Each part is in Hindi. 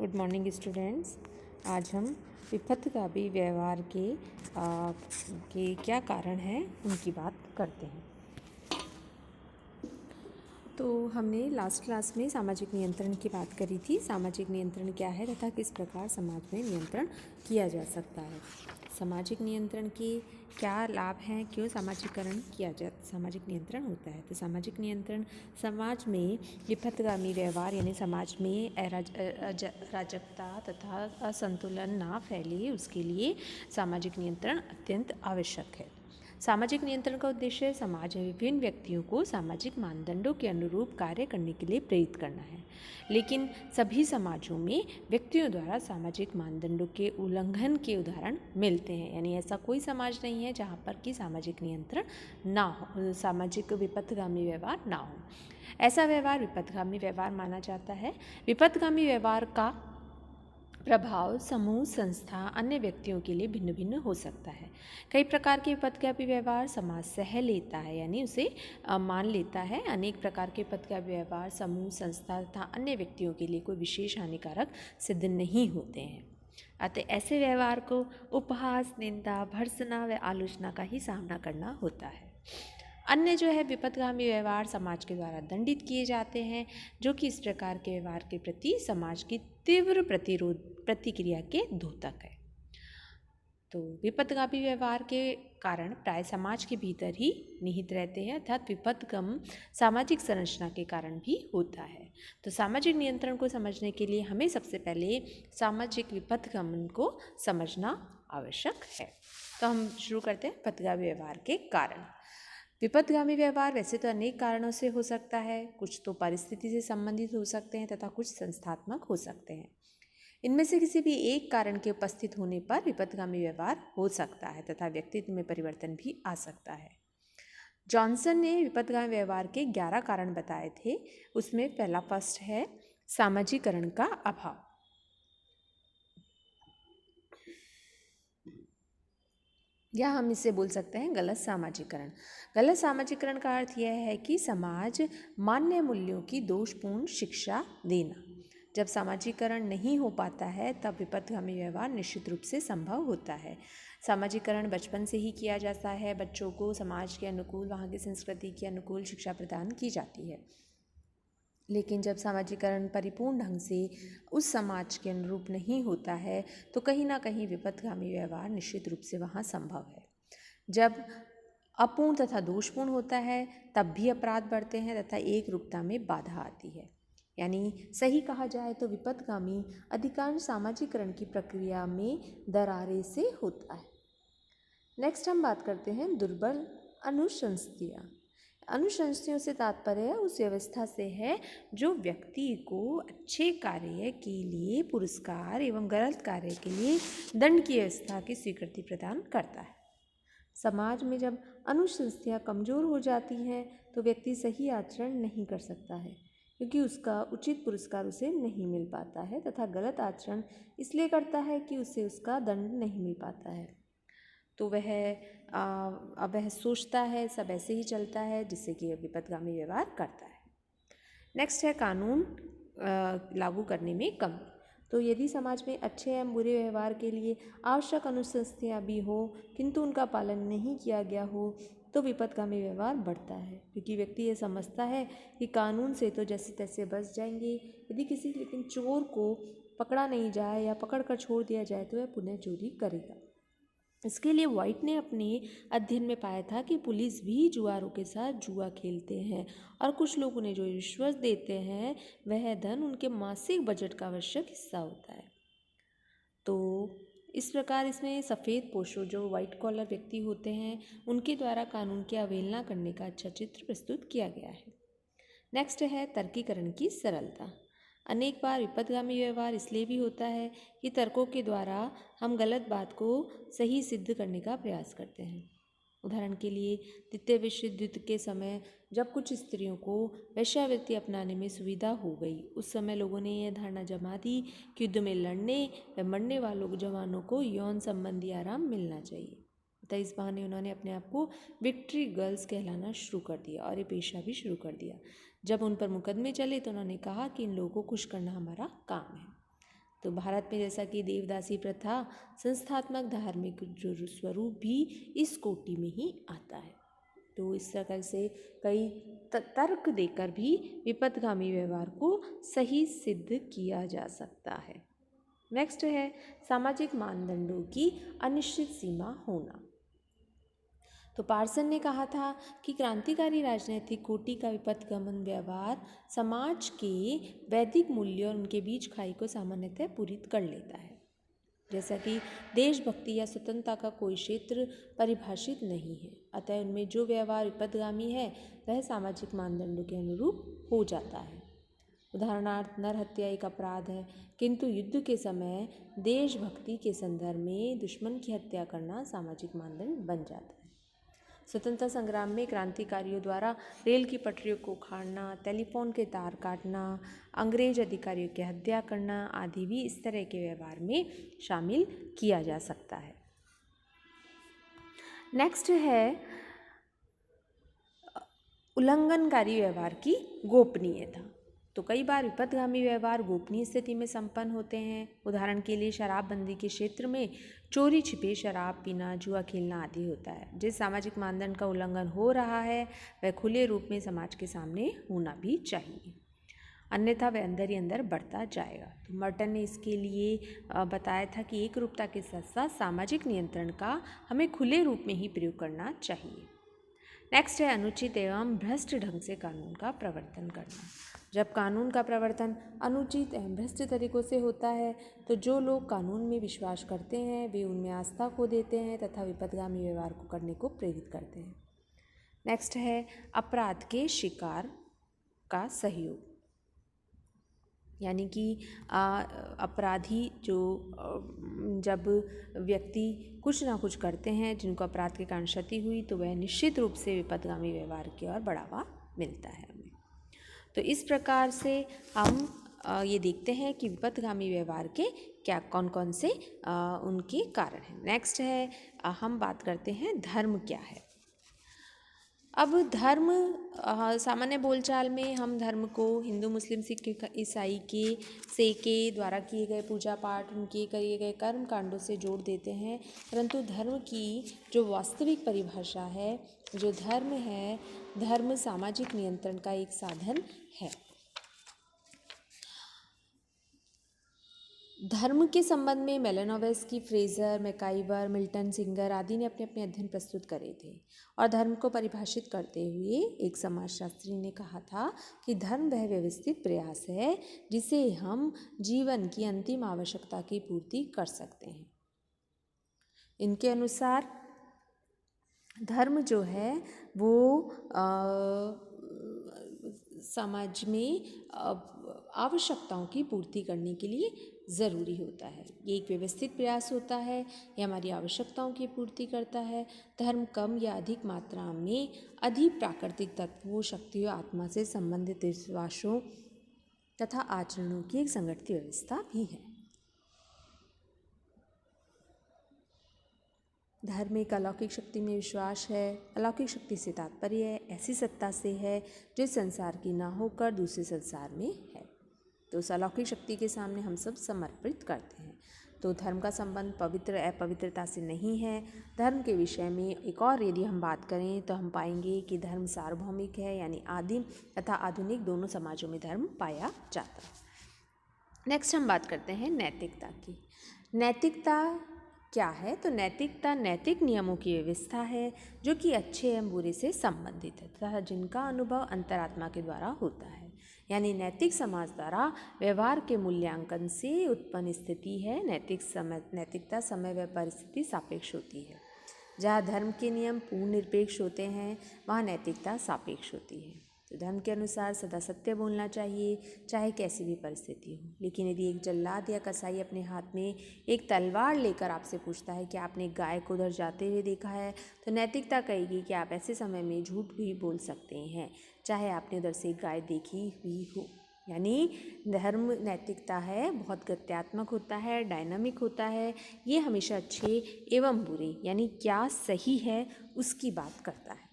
Good morning students. आज हम विपथगामी व्यवहार के क्या कारण हैं उनकी बात करते हैं। तो हमने लास्ट क्लास में सामाजिक नियंत्रण की बात करी थी। सामाजिक नियंत्रण क्या है तथा किस प्रकार समाज में नियंत्रण किया जा सकता है। सामाजिक नियंत्रण के क्या लाभ हैं, क्यों सामाजिक नियंत्रण होता है। तो सामाजिक नियंत्रण समाज में विपथगामी व्यवहार यानी समाज में अराजकता तथा असंतुलन ना फैले, उसके लिए सामाजिक नियंत्रण अत्यंत आवश्यक है। सामाजिक नियंत्रण का उद्देश्य समाज में विभिन्न व्यक्तियों को सामाजिक मानदंडों के अनुरूप कार्य करने के लिए प्रेरित करना है। लेकिन सभी समाजों में व्यक्तियों द्वारा सामाजिक मानदंडों के उल्लंघन के उदाहरण मिलते हैं। यानी ऐसा कोई समाज नहीं है जहाँ पर कि सामाजिक नियंत्रण ना हो, सामाजिक विपथगामी व्यवहार ना हो। ऐसा व्यवहार विपथगामी व्यवहार माना जाता है। विपथगामी व्यवहार का प्रभाव समूह, संस्था, अन्य व्यक्तियों के लिए भिन्न भिन्न हो सकता है। कई प्रकार के विपथगामी व्यवहार समाज सह लेता है, यानी उसे मान लेता है। अनेक प्रकार के विपथगामी व्यवहार समूह, संस्था तथा अन्य व्यक्तियों के लिए कोई विशेष हानिकारक सिद्ध नहीं होते हैं। अतः ऐसे व्यवहार को उपहास, निंदा, भर्त्सना व आलोचना का ही सामना करना होता है। अन्य जो है विपथगामी व्यवहार समाज के द्वारा दंडित किए जाते हैं, जो कि इस प्रकार के व्यवहार के प्रति समाज की तीव्र प्रतिक्रिया के द्योतक है। तो विपथगामी व्यवहार के कारण प्राय समाज के भीतर ही निहित रहते हैं, अर्थात विपथगम सामाजिक संरचना के कारण भी होता है। तो सामाजिक नियंत्रण को समझने के लिए हमें सबसे पहले सामाजिक विपथगमन को समझना आवश्यक है। तो हम शुरू करते हैं विपथगामी व्यवहार के कारण। विपथगामी व्यवहार वैसे तो अनेक कारणों से हो सकता है। कुछ तो परिस्थिति से संबंधित हो सकते हैं तथा कुछ संस्थात्मक हो सकते हैं। इनमें से किसी भी एक कारण के उपस्थित होने पर विपथगामी व्यवहार हो सकता है तथा व्यक्तित्व में परिवर्तन भी आ सकता है। जॉनसन ने विपथगामी व्यवहार के 11 कारण बताए थे। उसमें पहला फर्स्ट है सामाजिकरण का अभाव। या हम इसे बोल सकते हैं गलत सामाजिकरण। गलत सामाजिकरण का अर्थ यह है कि समाज मान्य मूल्यों की दोषपूर्ण शिक्षा देना। जब सामाजिकरण नहीं हो पाता है तब विपथगामी व्यवहार निश्चित रूप से संभव होता है। सामाजिकरण बचपन से ही किया जाता है। बच्चों को समाज के अनुकूल, वहाँ की संस्कृति के अनुकूल शिक्षा प्रदान की जाती है। लेकिन जब सामाजिकरण परिपूर्ण ढंग से उस समाज के अनुरूप नहीं होता है तो कहीं ना कहीं विपथगामी व्यवहार निश्चित रूप से वहाँ संभव है। जब अपूर्ण तथा दोषपूर्ण होता है तब भी अपराध बढ़ते हैं तथा एक रूपता में बाधा आती है। यानी सही कहा जाए तो विपथगामी अधिकांश सामाजिकरण की प्रक्रिया में दरारे से होता है। नेक्स्ट हम बात करते हैं दुर्बल अनुशंसतियाँ। अनुशंसतियों से तात्पर्य उस व्यवस्था से है जो व्यक्ति को अच्छे कार्य के लिए पुरस्कार एवं गलत कार्य के लिए दंड की व्यवस्था की स्वीकृति प्रदान करता है। समाज में जब अनुशंसतियाँ कमज़ोर हो जाती हैं तो व्यक्ति सही आचरण नहीं कर सकता है, क्योंकि उसका उचित पुरस्कार उसे नहीं मिल पाता है तथा गलत आचरण इसलिए करता है कि उसे उसका दंड नहीं मिल पाता है। तो वह सोचता है सब ऐसे ही चलता है, जिससे कि विपथगामी व्यवहार करता है। नेक्स्ट है कानून लागू करने में कमी। तो यदि समाज में अच्छे एवं बुरे व्यवहार के लिए आवश्यक अनुशंसतियाँ भी हो किंतु उनका पालन नहीं किया गया हो तो विपथगामी व्यवहार बढ़ता है, क्योंकि व्यक्ति ये समझता है कि कानून से तो जैसे तैसे बच जाएंगे। यदि लेकिन चोर को पकड़ा नहीं जाए या पकड़ कर छोड़ दिया जाए तो वह पुनः चोरी करेगा। इसके लिए व्हाइट ने अपने अध्ययन में पाया था कि पुलिस भी जुआरों के साथ जुआ खेलते हैं और कुछ लोग उन्हें जो रिश्वत देते हैं वह धन उनके मासिक बजट का आवश्यक हिस्सा होता है। तो इस प्रकार इसमें सफ़ेद पोशो जो वाइट कॉलर व्यक्ति होते हैं उनके द्वारा कानून की अवहेलना करने का अच्छा चित्र प्रस्तुत किया गया है। नेक्स्ट है तर्कीकरण की सरलता। अनेक बार विपथगामी व्यवहार इसलिए भी होता है कि तर्कों के द्वारा हम गलत बात को सही सिद्ध करने का प्रयास करते हैं। उदाहरण के लिए द्वितीय विश्व युद्ध के समय जब कुछ स्त्रियों को वेश्यावृत्ति अपनाने में सुविधा हो गई, उस समय लोगों ने यह धारणा जमा दी कि युद्ध में लड़ने व मरने वालों जवानों को यौन संबंधी आराम मिलना चाहिए। तो इस बहाने उन्होंने अपने आप को विक्ट्री गर्ल्स कहलाना शुरू कर दिया और ये पेशा भी शुरू कर दिया। जब उन पर मुकदमे चले तो उन्होंने कहा कि इन लोगों को खुश करना हमारा काम है। तो भारत में जैसा कि देवदासी प्रथा संस्थात्मक धार्मिक जो स्वरूप भी इस कोटि में ही आता है। तो इस तरह से कई तर्क देकर भी विपथगामी व्यवहार को सही सिद्ध किया जा सकता है। नेक्स्ट है सामाजिक मानदंडों की अनिश्चित सीमा होना। तो पार्सन ने कहा था कि क्रांतिकारी राजनैतिक कोटि का विपथगमन व्यवहार समाज के वैदिक मूल्यों और उनके बीच खाई को सामान्यतः पूरित कर लेता है। जैसा कि देशभक्ति या स्वतंत्रता का कोई क्षेत्र परिभाषित नहीं है, अतः उनमें जो व्यवहार विपथगामी है वह सामाजिक मानदंडों के अनुरूप हो जाता है। उदाहरणार्थ नरहत्या एक अपराध है, किंतु युद्ध के समय देशभक्ति के संदर्भ में दुश्मन की हत्या करना सामाजिक मानदंड बन जाता है। स्वतंत्रता संग्राम में क्रांतिकारियों द्वारा रेल की पटरियों को उखाड़ना, टेलीफोन के तार काटना, अंग्रेज अधिकारियों की हत्या करना आदि भी इस तरह के व्यवहार में शामिल किया जा सकता है। नेक्स्ट है उल्लंघनकारी व्यवहार की गोपनीयता। तो कई बार विपथगामी व्यवहार गोपनीय स्थिति में संपन्न होते हैं। उदाहरण के लिए शराबबंदी के क्षेत्र में चोरी छिपे शराब पीना, जुआ खेलना आदि होता है। जिस सामाजिक मानदंड का उल्लंघन हो रहा है वह खुले रूप में समाज के सामने होना भी चाहिए, अन्यथा वह अंदर ही अंदर बढ़ता जाएगा। तो मर्टन ने इसके लिए बताया था कि एक रूपता के साथ साथ सामाजिक नियंत्रण का हमें खुले रूप में ही प्रयोग करना चाहिए। नेक्स्ट है अनुचित एवं भ्रष्ट ढंग से कानून का प्रवर्तन करना। जब कानून का प्रवर्तन अनुचित एवं भ्रष्ट तरीकों से होता है तो जो लोग कानून में विश्वास करते हैं वे उनमें आस्था खो देते हैं तथा विपथगामी व्यवहार को करने को प्रेरित करते हैं। नेक्स्ट है अपराध के शिकार का सहयोग, यानी कि अपराधी जो जब व्यक्ति कुछ ना कुछ करते हैं जिनको अपराध के कारण क्षति हुई तो वह निश्चित रूप से विपथगामी व्यवहार की ओर बढ़ावा मिलता है हमें। तो इस प्रकार से हम ये देखते हैं कि विपथगामी व्यवहार के क्या कौन कौन से उनके कारण हैं। नेक्स्ट है हम बात करते हैं धर्म क्या है। अब धर्म सामान्य बोलचाल में हम धर्म को हिंदू मुस्लिम सिख ईसाई के द्वारा किए गए पूजा पाठ, उनके किए गए कर्म कांडों से जोड़ देते हैं, परंतु धर्म की जो वास्तविक परिभाषा है, जो धर्म है, धर्म सामाजिक नियंत्रण का एक साधन है। धर्म के संबंध में मेलानोव्स्की, फ्रेजर, मैकाइवर, मिल्टन, सिंगर आदि ने अपने अपने अध्ययन प्रस्तुत करे थे और धर्म को परिभाषित करते हुए एक समाजशास्त्री ने कहा था कि धर्म वह व्यवस्थित प्रयास है जिसे हम जीवन की अंतिम आवश्यकता की पूर्ति कर सकते हैं। इनके अनुसार धर्म जो है वो समाज में आवश्यकताओं की पूर्ति करने के लिए ज़रूरी होता है। ये एक व्यवस्थित प्रयास होता है, ये हमारी आवश्यकताओं की पूर्ति करता है। धर्म कम या अधिक मात्रा में अधिक प्राकृतिक तत्वों, शक्तियों, आत्मा से संबंधित विश्वासों तथा आचरणों की एक संगठित व्यवस्था भी है। धर्म एक अलौकिक शक्ति में विश्वास है। अलौकिक शक्ति से तात्पर्य ऐसी सत्ता से है जो संसार की ना होकर दूसरे संसार में है। तो उस अलौकिक शक्ति के सामने हम सब समर्पित करते हैं। तो धर्म का संबंध पवित्र अपवित्रता से नहीं है। धर्म के विषय में एक और यदि हम बात करें तो हम पाएंगे कि धर्म सार्वभौमिक है, यानी आदिम तथा आधुनिक दोनों समाजों में धर्म पाया जाता है। नेक्स्ट हम बात करते हैं नैतिकता की। नैतिकता क्या है? तो नैतिकता नैतिक नियमों की व्यवस्था है जो कि अच्छे एवं बुरे से संबंधित है तथा जिनका अनुभव अंतरात्मा के द्वारा होता है। यानी नैतिक समाज द्वारा व्यवहार के मूल्यांकन से उत्पन्न स्थिति है। नैतिकता समय व परिस्थिति सापेक्ष होती है। जहाँ धर्म के नियम पूर्ण निरपेक्ष होते हैं वहाँ नैतिकता सापेक्ष होती है। तो धर्म के अनुसार सदा सत्य बोलना चाहिए, चाहे कैसी भी परिस्थिति हो। लेकिन यदि एक जल्लाद या कसाई अपने हाथ में एक तलवार लेकर आपसे पूछता है कि आपने गाय को उधर जाते हुए देखा है, तो नैतिकता कहेगी कि आप ऐसे समय में झूठ भी बोल सकते हैं, चाहे आपने उधर से गाय देखी हुई हो। यानी धर्म नैतिकता है, बहुत गत्यात्मक होता है, डायनामिक होता है। ये हमेशा अच्छे एवं बुरे यानी क्या सही है उसकी बात करता है।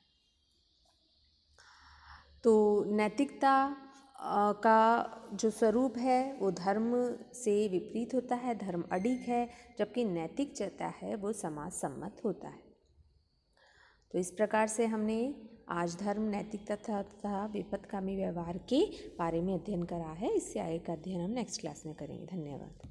तो नैतिकता का जो स्वरूप है वो धर्म से विपरीत होता है, धर्म अडिग है, जबकि नैतिकता है वो समाज सम्मत होता है। तो इस प्रकार से हमने आज धर्म, नैतिकता तथा विपथगामी व्यवहार के बारे में अध्ययन करा है। इससे आगे का अध्ययन हम नेक्स्ट क्लास में करेंगे। धन्यवाद।